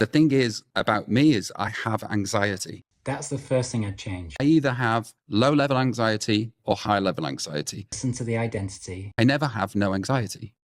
The thing is about me is I have anxiety. That's the first thing I'd change. I either have low level anxiety or high level anxiety. Listen to the identity. I never have no anxiety.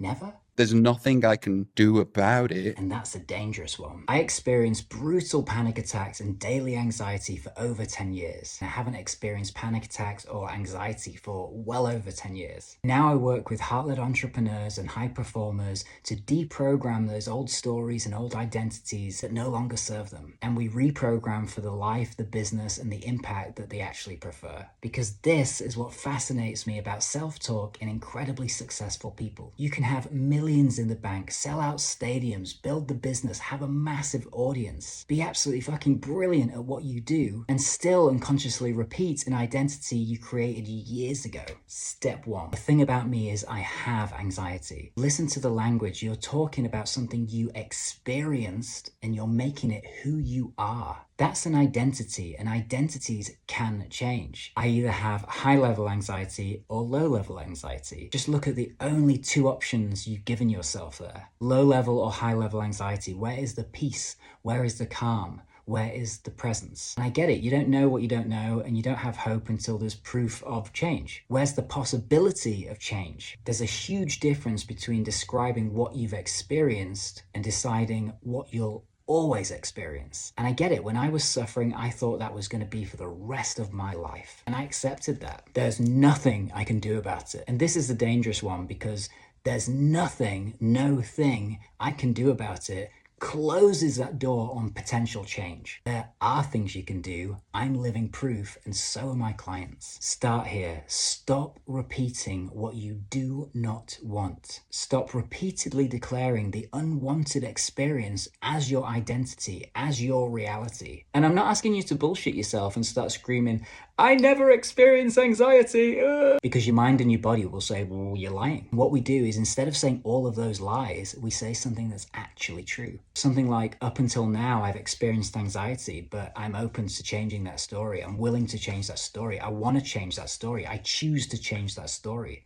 Never? There's nothing I can do about it. And that's a dangerous one. I experienced brutal panic attacks and daily anxiety for over 10 years. I haven't experienced panic attacks or anxiety for well over 10 years. Now I work with heart-led entrepreneurs and high performers to deprogram those old stories and old identities that no longer serve them. And we reprogram for the life, the business, and the impact that they actually prefer. Because this is what fascinates me about self-talk and incredibly successful people. You can have millions in the bank, sell out stadiums, build the business, have a massive audience, be absolutely fucking brilliant at what you do, and still unconsciously repeat an identity you created years ago. Step one. The thing about me is I have anxiety. Listen to the language. You're talking about something you experienced and you're making it who you are. That's an identity, and identities can change. I either have high level anxiety or low level anxiety. Just look at the only two options you've given yourself there. Low level or high level anxiety. Where is the peace? Where is the calm? Where is the presence? And I get it, you don't know what you don't know, and you don't have hope until there's proof of change. Where's the possibility of change? There's a huge difference between describing what you've experienced and deciding what you'll always experience. And I get it, when I was suffering, I thought that was going to be for the rest of my life. And I accepted that. There's nothing I can do about it. And this is the dangerous one, because there's nothing, no thing I can do about it closes that door on potential change. There are things you can do. I'm living proof, and so are my clients. Start here. Stop repeating what you do not want. Stop repeatedly declaring the unwanted experience as your identity, as your reality. And I'm not asking you to bullshit yourself and start screaming, I never experience anxiety, because your mind and your body will say, well, you're lying. What we do is, instead of saying all of those lies, we say something that's actually true. Something like, up until now, I've experienced anxiety, but I'm open to changing that story. I'm willing to change that story. I want to change that story. I choose to change that story.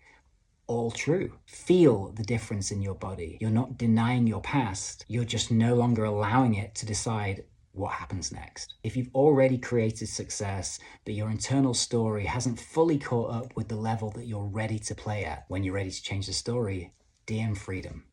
All true. Feel the difference in your body. You're not denying your past. You're just no longer allowing it to decide what happens next. If you've already created success, but your internal story hasn't fully caught up with the level that you're ready to play at, when you're ready to change the story, DM freedom.